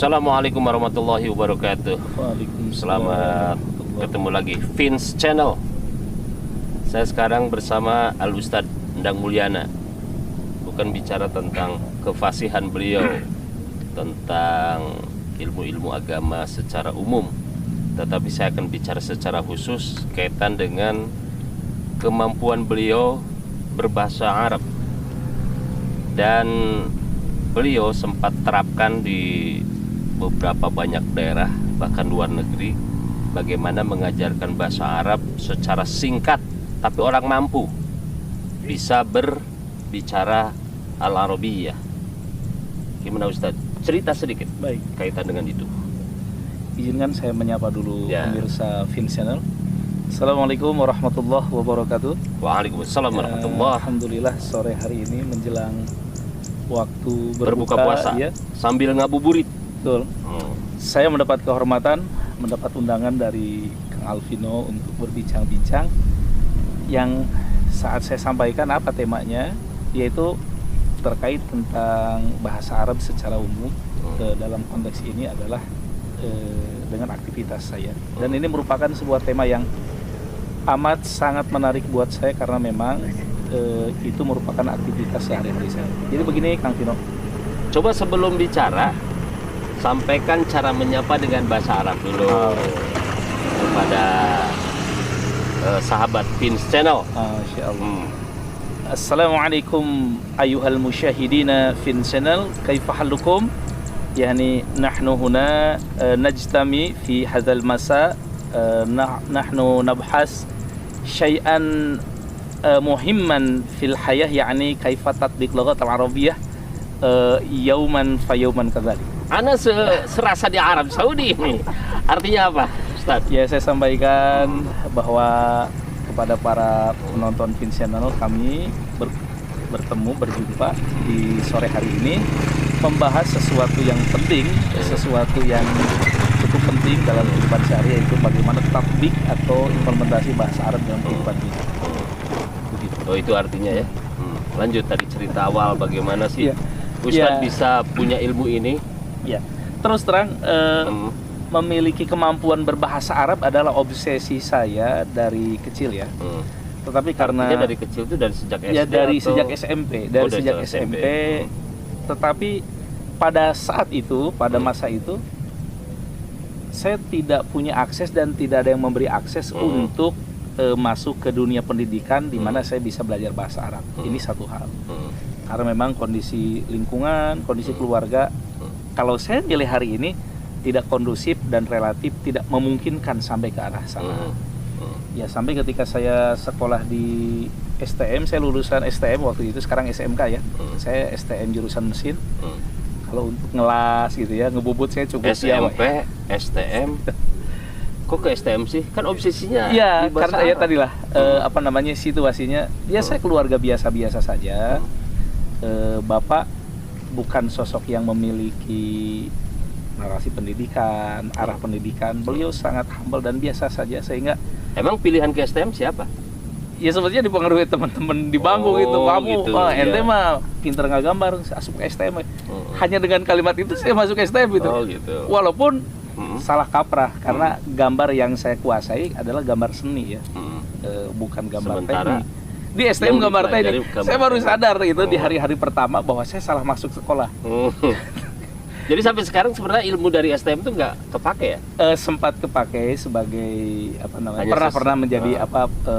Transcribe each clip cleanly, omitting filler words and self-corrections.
Assalamualaikum warahmatullahi wabarakatuh. Waalaikumsalam. Selamat ketemu lagi Vince Channel. Saya sekarang bersama Al Ustadz Endang Mulyana. Bukan bicara tentang kefasihan beliau, tentang ilmu-ilmu agama secara umum, tetapi saya akan bicara secara khusus kaitan dengan kemampuan beliau berbahasa Arab. Dan beliau sempat terapkan di beberapa banyak daerah, bahkan luar negeri, bagaimana mengajarkan bahasa Arab secara singkat, tapi orang mampu bisa berbicara Al-Arabiyyah. Gimana Ustadz? Cerita sedikit Baik, kaitan dengan itu. izinkan saya menyapa dulu Ya. pemirsa Vince Channel. Assalamualaikum warahmatullahi wabarakatuh. Waalaikumsalam warahmatullahi. Alhamdulillah sore hari ini menjelang waktu Berbuka puasa ya, sambil ngabuburit. betul. Saya mendapat kehormatan, mendapat undangan dari Kang Alvino untuk berbincang-bincang. Yang saat saya sampaikan apa temanya, yaitu terkait tentang bahasa Arab secara umum. Dalam konteks ini adalah dengan aktivitas saya. Dan ini merupakan sebuah tema yang amat sangat menarik buat saya karena memang itu merupakan aktivitas sehari-hari saya. Jadi begini Kang Vino. Coba sebelum bicara, sampaikan cara menyapa dengan bahasa Arab dulu kepada sahabat Vince Channel. Masya Allah. Assalamualaikum ayuhal musyahidina Vince Channel, kaifa halukum? Yani nahnu huna najtami fi hadzal masa, nahnu nabhas syai'an muhimman fil hayah, yani kaifa tatbiq lughat al-arabiyyah yauman fa yauman kadzalik. Ana serasa di Arab Saudi ini. Artinya apa, Ustaz? Ya, saya sampaikan bahwa kepada para penonton Vince Channel, kami berjumpa di sore hari ini membahas sesuatu yang penting, sesuatu yang cukup penting dalam kehidupan sehari, yaitu bagaimana tatbik atau implementasi bahasa Arab dalam kehidupan kita. Oh, itu artinya ya. Lanjut tadi cerita awal bagaimana sih Ustadz Ya. bisa punya ilmu ini. Ya, terus terang memiliki kemampuan berbahasa Arab adalah obsesi saya dari kecil ya. Tetapi karena Artinya dari kecil itu dari sejak SD ya dari atau? sejak SMP, dari sejak SMP. Tetapi pada saat itu, pada masa itu, saya tidak punya akses dan tidak ada yang memberi akses untuk masuk ke dunia pendidikan di mana saya bisa belajar bahasa Arab. Ini satu hal. Karena memang kondisi lingkungan, kondisi keluarga, kalau saya pilih hari ini tidak kondusif dan relatif tidak memungkinkan sampai ke arah sana. Ya, sampai ketika saya sekolah di STM, saya lulusan STM waktu itu, sekarang SMK ya. Saya STM jurusan mesin. Kalau untuk ngelas gitu ya, ngebubut saya cukup SMP, STM. Kok ke STM sih? Kan obsesinya ya, di bahasa karena ya Arab. tadilah apa namanya situasinya. Ya saya keluarga biasa-biasa saja. Bapak bukan sosok yang memiliki narasi pendidikan, arah pendidikan. Beliau sangat humble dan biasa saja, sehingga Emang pilihan ke STM siapa? ya sebetulnya dipengaruhi teman-teman di bangku gitu. Kamu gitu, ente iya. mah pinter nggak gambar, masuk ke STM. Hanya dengan kalimat itu saya masuk ke STM gitu. Oh gitu. Walaupun salah kaprah karena gambar yang saya kuasai adalah gambar seni ya. Bukan gambar Sementara teknik. Di STM yang gambar dipelajari teknik. gambar Saya baru teknik. sadar itu di hari-hari pertama bahwa saya salah masuk sekolah. Jadi sampai sekarang sebenarnya ilmu dari STM itu nggak kepake ya? Sempat kepakai sebagai apa namanya, Hanya pernah menjadi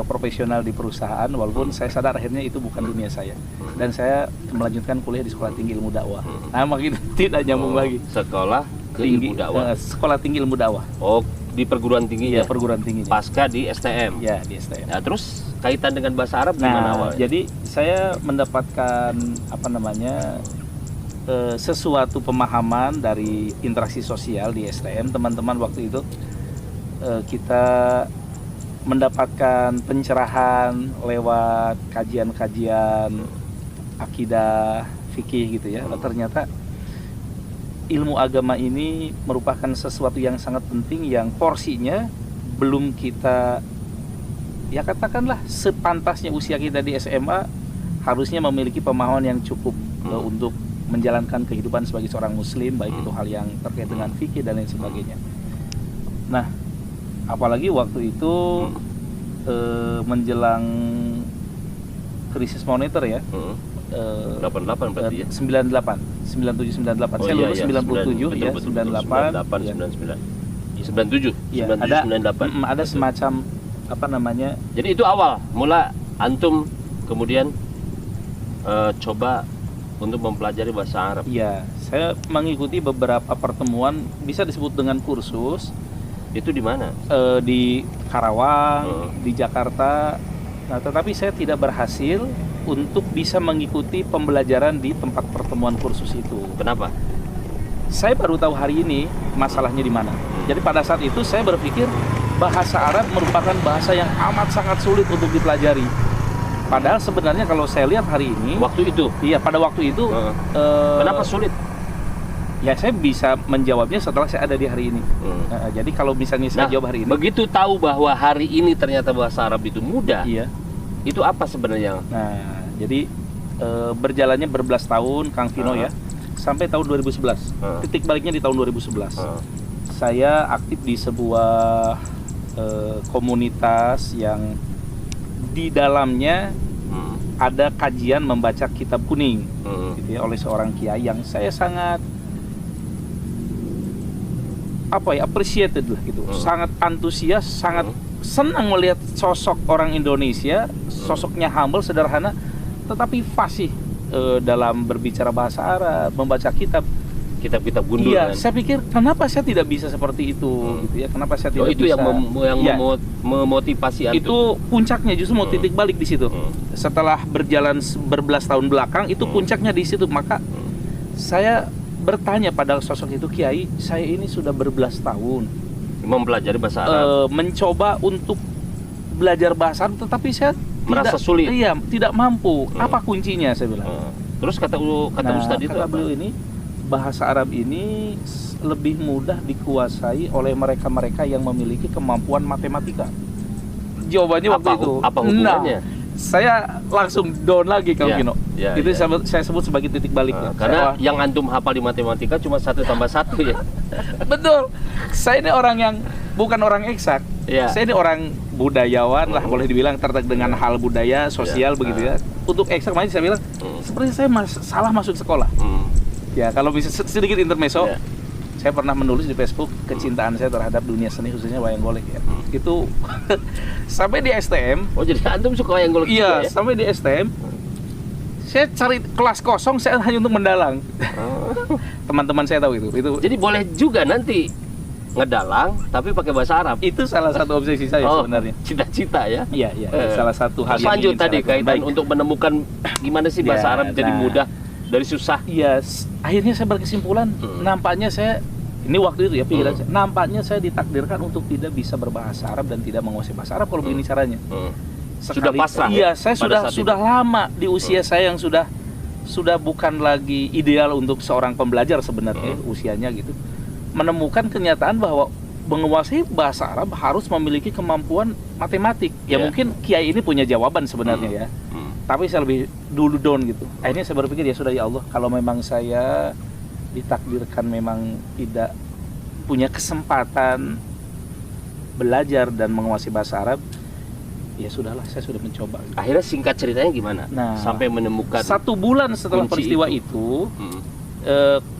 profesional di perusahaan, walaupun saya sadar akhirnya itu bukan dunia saya, dan saya melanjutkan kuliah di Sekolah Tinggi Ilmu Dakwah. Nah, makin tidak nyambung lagi. Sekolah ke Tinggi, ilmu dakwah. Sekolah Tinggi Ilmu Dakwah. Oh, di perguruan tinggi Ya, ya? perguruan tingginya. Pasca di STM. Ya, di STM. Nah, terus kaitan dengan bahasa Arab gimana Nah, awalnya? jadi saya mendapatkan apa namanya sesuatu pemahaman dari interaksi sosial di STM. Teman-teman waktu itu kita mendapatkan pencerahan lewat kajian-kajian akidah, fikih gitu ya. Ternyata ilmu agama ini merupakan sesuatu yang sangat penting, yang porsinya belum kita, ya katakanlah sepantasnya usia kita di SMA harusnya memiliki pemahaman yang cukup untuk menjalankan kehidupan sebagai seorang muslim, baik itu hal yang terkait dengan fikih dan lain sebagainya. Nah, apalagi waktu itu menjelang krisis moneter ya. 88 berarti ya. 97 98. Saya lulus 97 ya, 98 ya. 97 Ya, 97 98. ada semacam apa namanya? Jadi itu awal mula antum kemudian coba untuk mempelajari bahasa Arab. Iya, saya mengikuti beberapa pertemuan, bisa disebut dengan kursus. Itu di mana? Di Karawang, di Jakarta. Nah, tetapi saya tidak berhasil untuk bisa mengikuti pembelajaran di tempat pertemuan kursus itu. Kenapa? Saya baru tahu hari ini masalahnya di mana. Jadi pada saat itu saya berpikir bahasa Arab merupakan bahasa yang amat sangat sulit untuk dipelajari. Padahal sebenarnya kalau saya lihat hari ini, Waktu itu? iya pada waktu itu, Kenapa sulit? ya saya bisa menjawabnya setelah saya ada di hari ini. Jadi kalau misalnya saya jawab hari ini, begitu tahu bahwa hari ini ternyata bahasa Arab itu mudah, iya. itu apa sebenarnya? Nah, jadi berjalannya berbelas tahun, Kang Vino ya, sampai tahun 2011. Titik baliknya di tahun 2011. Saya aktif di sebuah komunitas yang di dalamnya ada kajian membaca kitab kuning, gitu ya, oleh seorang kiai yang saya sangat appreciated lah gitu, sangat antusias, sangat senang melihat sosok orang Indonesia, sosoknya humble, sederhana, tetapi fasih dalam berbicara bahasa Arab, membaca kitab-kitab gundul. Iya, kan? saya pikir kenapa saya tidak bisa seperti itu, gitu ya? Kenapa saya tidak itu bisa? yang memotivasi antum. Itu puncaknya, justru mau titik balik di situ. Setelah berjalan berbelas tahun belakang, itu puncaknya di situ. Maka saya bertanya pada sosok itu, Kiai, saya ini sudah berbelas tahun mempelajari bahasa Arab, mencoba untuk belajar bahasa Arab, tetapi saya merasa sulit. Iya, tidak mampu. Apa kuncinya, saya bilang. Terus kata Ustadz itu kata beliau ini, bahasa Arab ini lebih mudah dikuasai oleh mereka-mereka yang memiliki kemampuan matematika. Jawabannya waktu itu. Apa hubungannya? Saya langsung down lagi, Kang Vino. Itu saya sebut sebagai titik balik. Karena yang antum hafal di matematika cuma 1 tambah 1 ya. Betul. Saya ini orang yang bukan orang eksak. Saya ini orang budayawan lah, boleh dibilang, tertarik dengan hal budaya, sosial begitu ya. Untuk eksak makanya saya bilang, seperti saya salah masuk sekolah. Ya, kalau bisa sedikit intermezzo. Saya pernah menulis di Facebook kecintaan saya terhadap dunia seni, khususnya wayang golek ya. Itu sampai di STM. Oh, jadi antum suka wayang golek iya, juga ya? Sampai di STM. Saya cari kelas kosong, saya hanya untuk mendalang. Teman-teman saya tahu itu. Jadi boleh juga nanti ngedalang tapi pakai bahasa Arab. Itu salah satu obsesi saya sebenarnya. Cita-cita ya? Iya. Salah satu hal yang lanjut tadi kaitan untuk menemukan gimana sih bahasa Arab jadi mudah dari susah. Iya, akhirnya saya berkesimpulan, nampaknya saya ini waktu itu ya pikiran saya, nampaknya saya ditakdirkan untuk tidak bisa berbahasa Arab dan tidak menguasai bahasa Arab kalau begini caranya. Sudah pasrah. Iya, saya sudah lama di usia saya yang sudah bukan lagi ideal untuk seorang pembelajar sebenarnya usianya gitu. Menemukan kenyataan bahwa menguasai bahasa Arab harus memiliki kemampuan matematik. Ya mungkin kiai ini punya jawaban sebenarnya ya. Tapi saya lebih dulu down gitu. Akhirnya saya berpikir, ya sudah ya Allah, kalau memang saya ditakdirkan memang tidak punya kesempatan belajar dan menguasai bahasa Arab, ya sudahlah, saya sudah mencoba. Akhirnya singkat ceritanya gimana? Nah, sampai menemukan 1 bulan setelah peristiwa itu,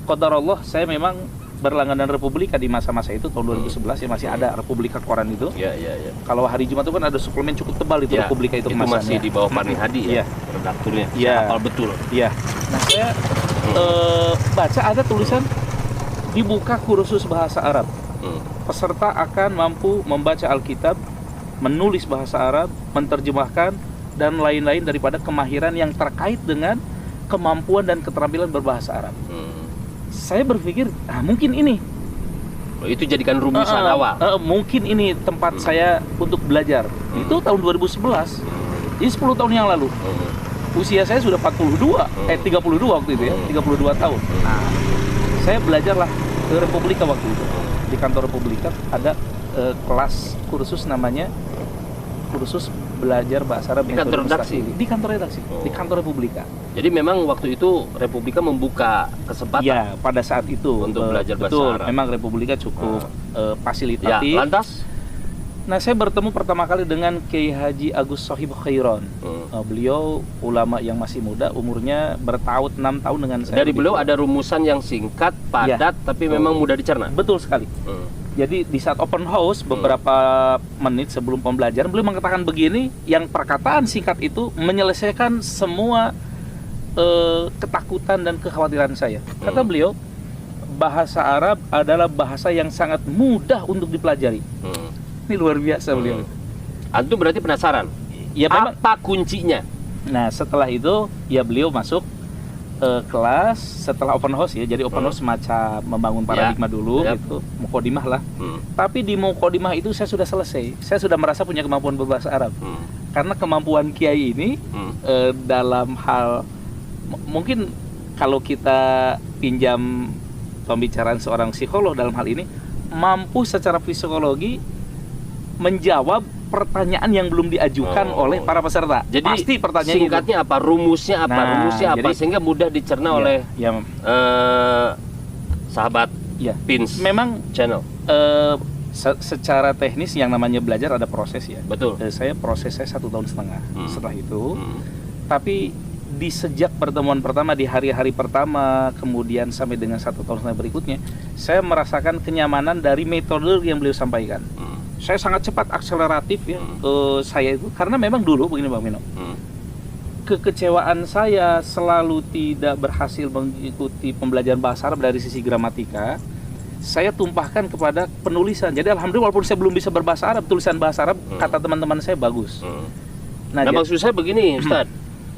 qadarullah, saya memang berlangganan Republika di masa-masa itu, tahun 2011 ya, masih ada Republika koran itu. Iya. Kalau hari Jumat itu kan ada suplemen cukup tebal itu, Republika itu kemasannya. Itu masih di bawah Parni Hadi ya, redakturnya. Iya. Hafal betul. Iya. Nah, saya baca ada tulisan dibuka kursus bahasa Arab. Peserta akan mampu membaca Alkitab, menulis bahasa Arab, menerjemahkan, dan lain-lain daripada kemahiran yang terkait dengan kemampuan dan keterampilan berbahasa Arab. Saya berpikir, mungkin ini. Itu jadikan rumusan awal. Mungkin ini tempat saya untuk belajar. Itu tahun 2011. Jadi 10 tahun yang lalu. Usia saya sudah 32 waktu itu ya, 32 tahun. Nah, saya belajarlah ke Republika waktu itu. Di kantor Republika ada kelas kursus namanya kursus belajar bahasa Arab Di kantor metode redaksi? Mustaqili. Di kantor redaksi, di kantor Republika. Jadi memang waktu itu Republika membuka kesempatan Ya, pada saat itu untuk belajar bahasa betul, Arab. memang Republika cukup Ya, fasilitatif. lantas? Nah, saya bertemu pertama kali dengan Kiai Haji Agus Sohibul Khairon. Beliau ulama yang masih muda, umurnya bertaut 6 tahun dengan saya. Dari beliau ada rumusan yang singkat, padat, tapi memang mudah dicerna. Betul sekali. Jadi di saat open house beberapa menit sebelum pembelajaran beliau mengatakan begini, yang perkataan singkat itu menyelesaikan semua ketakutan dan kekhawatiran saya. Kata beliau, bahasa Arab adalah bahasa yang sangat mudah untuk dipelajari. Ini luar biasa beliau. Antum berarti penasaran? Ya, memang. Apa kuncinya? Nah, setelah itu ya beliau masuk kelas setelah open house ya. Jadi open house semacam membangun paradigma dulu gitu, mukodimah lah. Tapi di mukodimah itu saya sudah selesai. Saya sudah merasa punya kemampuan berbahasa Arab. Karena kemampuan kiai ini dalam hal mungkin kalau kita pinjam pembicaraan seorang psikolog dalam hal ini, mampu secara psikologi menjawab pertanyaan yang belum diajukan oleh para peserta. Jadi pasti pertanyaan singkatnya apa, rumusnya apa, rumusnya apa, jadi, sehingga mudah dicerna oleh sahabat Pins memang channel. Secara teknis yang namanya belajar ada proses ya. Betul. Saya 1,5 tahun setelah itu. Tapi di sejak pertemuan pertama, di hari-hari pertama, kemudian sampai dengan 1 tahun berikutnya, saya merasakan kenyamanan dari metode yang beliau sampaikan. Saya sangat cepat akseleratif ya saya itu, karena memang dulu begini Bang Mino, kekecewaan saya selalu tidak berhasil mengikuti pembelajaran bahasa Arab dari sisi gramatika. Saya tumpahkan kepada penulisan. Jadi alhamdulillah walaupun saya belum bisa berbahasa Arab, tulisan bahasa Arab kata teman-teman saya bagus. Nah maksud saya begini Ustadz,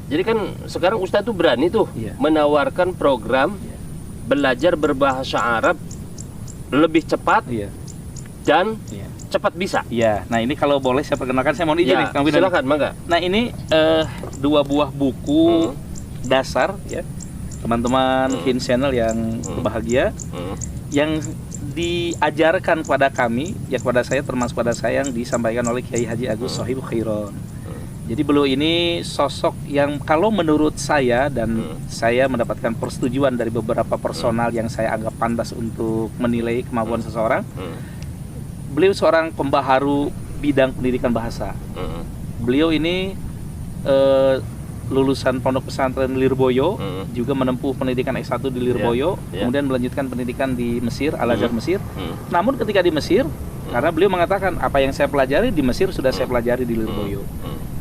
jadi kan sekarang Ustadz tuh berani tuh menawarkan program belajar berbahasa Arab lebih cepat dan cepat bisa. Iya. Nah ini kalau boleh saya perkenalkan, saya mohon izin nih, Kang Bina. Silakan, mangga. Nah ini 2 buah buku dasar ya, teman-teman Hin Channel yang bahagia, yang diajarkan kepada kami, ya kepada saya, termasuk pada saya, yang disampaikan oleh Kiai Haji Agus Sohibul Khairon. Jadi beliau ini sosok yang kalau menurut saya, dan saya mendapatkan persetujuan dari beberapa personal yang saya anggap pantas untuk menilai kemampuan seseorang. Beliau seorang pembaharu bidang pendidikan bahasa. Beliau ini lulusan Pondok Pesantren Lirboyo, juga menempuh pendidikan S1 di Lirboyo, kemudian melanjutkan pendidikan di Mesir, Al-Azhar Mesir. Namun ketika di Mesir, karena beliau mengatakan apa yang saya pelajari di Mesir sudah saya pelajari di Lirboyo.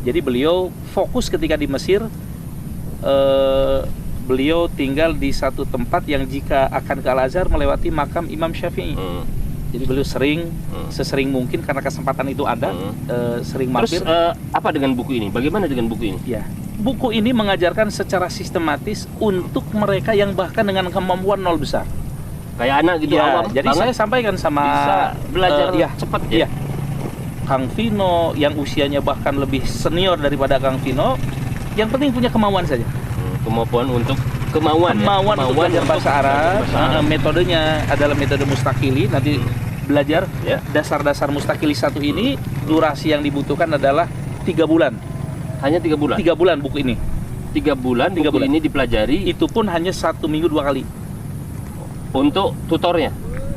Jadi beliau fokus ketika di Mesir, beliau tinggal di satu tempat yang jika akan ke Al-Azhar melewati makam Imam Syafi'i. Jadi beliau sesering mungkin karena kesempatan itu ada, sering mampir. Terus apa dengan buku ini? Bagaimana dengan buku ini? Ya, buku ini mengajarkan secara sistematis untuk mereka yang bahkan dengan kemampuan nol besar. Kayak anak gitu awam. Jadi saya sampaikan sama bisa belajar cepat ya. Kang Vino yang usianya bahkan lebih senior daripada Kang Vino, yang penting punya kemauan saja. Kemampuan untuk kemauan untuk belajar bahasa Arab. Metodenya adalah metode Mustaqili. Nanti belajar dasar-dasar Mustaqili 1 ini, durasi yang dibutuhkan adalah 3 bulan. Hanya 3 bulan? 3 bulan buku ini. 3 bulan buku ini dipelajari? Itu pun hanya 1 minggu 2 kali. Untuk tutornya?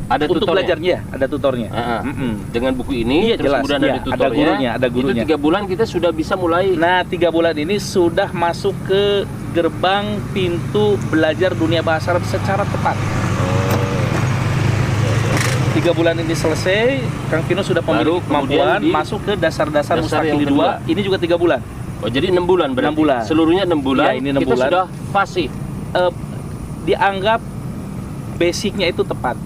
Ada untuk tutornya? Belajarnya, ada tutornya. Dengan buku ini, terus jelas, kemudian ada tutornya, ada gurunya. Itu 3 bulan kita sudah bisa mulai. Nah, 3 bulan ini sudah masuk ke gerbang pintu belajar dunia bahasa Arab secara tepat. 3 bulan ini selesai, Kang Vino sudah memiliki kemampuan masuk ke dasar-dasar Mustaqili 2. Ini juga 3 bulan. Oh, jadi 6 bulan berarti? 6 bulan. Seluruhnya 6 bulan, ini 6 kita bulan. sudah fasih. Dianggap basicnya itu tepat.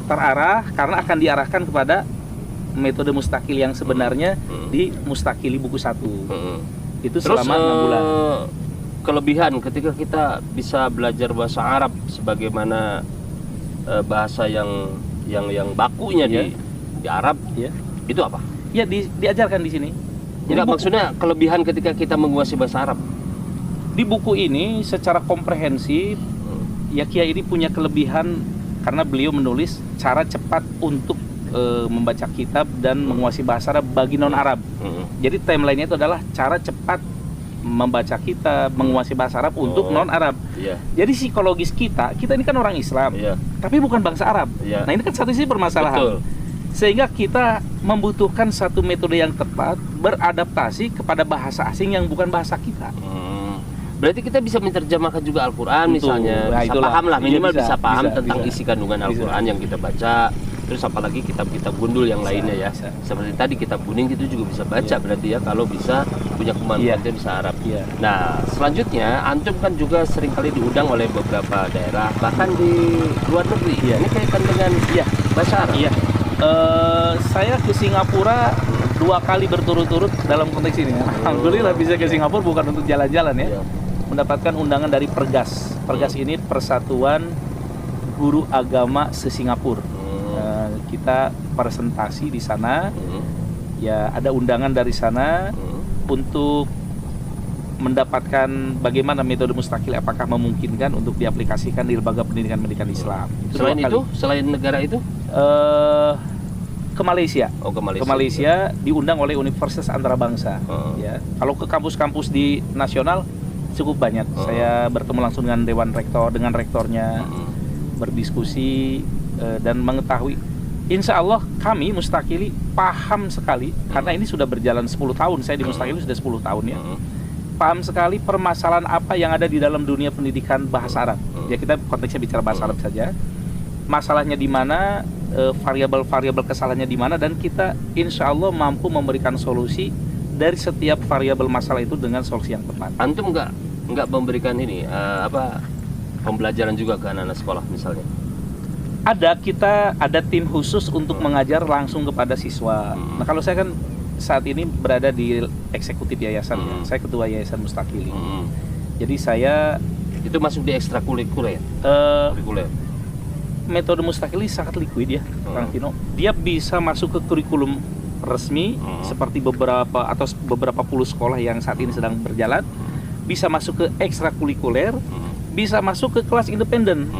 Terarah, karena akan diarahkan kepada metode Mustaqili yang sebenarnya di Mustaqili buku 1. Itu selama 6 bulan. Kelebihan ketika kita bisa belajar bahasa Arab sebagaimana bahasa yang bakunya di Arab, itu apa? Ya, diajarkan di sini. Enggak, maksudnya kelebihan ketika kita menguasai bahasa Arab. Di buku ini secara komprehensif, ya Kiai ini punya kelebihan karena beliau menulis cara cepat untuk membaca kitab dan menguasai bahasa Arab bagi non-Arab. Jadi timeline-nya itu adalah cara cepat membaca kitab, menguasai bahasa Arab untuk non-Arab. Jadi psikologis kita ini kan orang Islam, tapi bukan bangsa Arab. Nah ini kan satu sisi permasalahan. Sehingga kita membutuhkan satu metode yang tepat beradaptasi kepada bahasa asing yang bukan bahasa kita. Berarti kita bisa menerjemahkan juga Al-Quran misalnya, bisa paham lah, minimal bisa paham tentang isi kandungan Al-Quran yang kita baca. Terus apalagi kitab-kitab gundul yang lainnya ya, seperti tadi kitab kuning itu juga bisa baca berarti ya, kalau bisa punya kemampuan bisa Arab. Nah selanjutnya antum kan juga seringkali diundang oleh beberapa daerah bahkan di luar negeri. Ini kaitan dengan bahasa Arab. Saya ke Singapura 2 kali berturut-turut dalam konteks ini. Alhamdulillah bisa ke Singapura bukan untuk jalan-jalan ya. Mendapatkan undangan dari Pergas. Pergas ini Persatuan Guru Agama se-Singapura. Kita presentasi di sana, ya ada undangan dari sana untuk mendapatkan bagaimana metode mustakil apakah memungkinkan untuk diaplikasikan di lembaga pendidikan Islam. Selain negara itu, ke Malaysia. Ke Malaysia diundang oleh Universitas Antarabangsa. Ya, kalau ke kampus-kampus di nasional cukup banyak. Saya bertemu langsung dengan Dewan Rektor, dengan rektornya, berdiskusi dan mengetahui. Insya Allah kami Mustakili paham sekali, karena ini sudah berjalan 10 tahun, saya di Mustakili sudah 10 tahun ya. Paham sekali permasalahan apa yang ada di dalam dunia pendidikan bahasa Arab. Ya kita konteksnya bicara bahasa Arab saja. Masalahnya di mana, variabel-variabel kesalahannya di mana, dan kita insya Allah mampu memberikan solusi dari setiap variabel masalah itu dengan solusi yang tepat. Antum nggak memberikan ini pembelajaran juga ke anak-anak sekolah misalnya? Kita ada tim khusus untuk mengajar langsung kepada siswa. Nah kalau saya kan saat ini berada di eksekutif yayasan, ya. Saya ketua yayasan Mustakili. Jadi saya itu masuk di ekstrakurikuler. Metode Mustakili sangat liquid ya, Kang Tino. Dia bisa masuk ke kurikulum resmi seperti beberapa puluh sekolah yang saat ini sedang berjalan, bisa masuk ke ekstrakurikuler, bisa masuk ke kelas independen.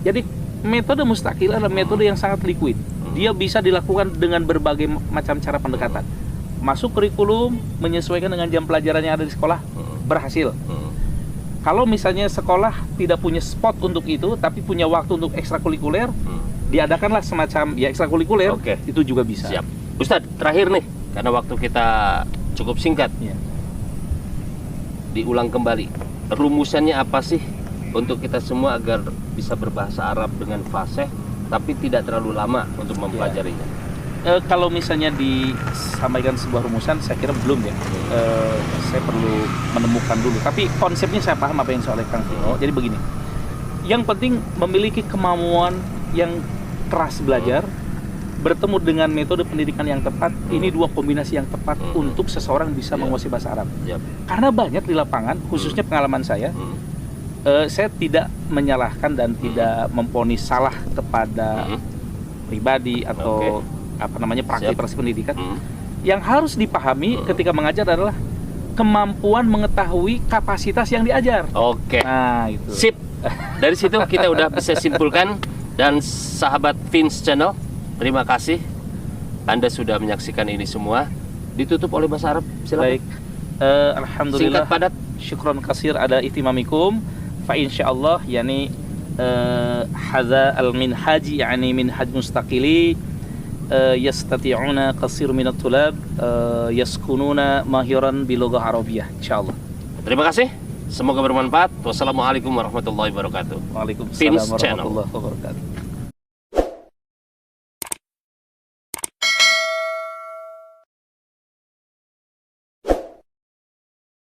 Jadi metode Mustakil adalah metode yang sangat liquid. Dia bisa dilakukan dengan berbagai macam cara pendekatan. Masuk kurikulum, menyesuaikan dengan jam pelajaran yang ada di sekolah, berhasil. Kalau misalnya sekolah tidak punya spot untuk itu, tapi punya waktu untuk ekstrakurikuler, diadakanlah semacam ekstrakurikuler, itu juga bisa. Siap. Ustadz, terakhir nih, karena waktu kita cukup singkat, diulang kembali, rumusannya apa sih untuk kita semua agar bisa berbahasa Arab dengan fasih, tapi tidak terlalu lama untuk mempelajarinya? Kalau misalnya disampaikan sebuah rumusan, saya kira belum ya. Saya perlu menemukan dulu. Tapi konsepnya saya paham apa yang soal Kang Tino. Jadi begini, yang penting memiliki kemampuan yang keras belajar, bertemu dengan metode pendidikan yang tepat. Ini 2 kombinasi yang tepat untuk seseorang bisa menguasai bahasa Arab. Karena banyak di lapangan, khususnya pengalaman saya tidak menyalahkan dan tidak memponis salah kepada pribadi atau praktik pendidikan. Yang harus dipahami ketika mengajar adalah kemampuan mengetahui kapasitas yang diajar. Nah, itu. Sip. Dari situ kita udah bisa simpulkan. Dan sahabat Fins Channel, terima kasih Anda sudah menyaksikan ini semua. Ditutup oleh bahasa Arab, silakan. Baik. Alhamdulillah. Singkat padat. Syukron kasir ada ihtimamikum. Fa insyaallah yani hadza al-minhaji yani minhaj Mustakili yastati'una qasir min at-tulab yaskununa mahiran bi lughah Arabiyyah insyaallah. Terima kasih. Semoga bermanfaat. Wassalamualaikum warahmatullahi wabarakatuh. Waalaikumsalam warahmatullahi wabarakatuh.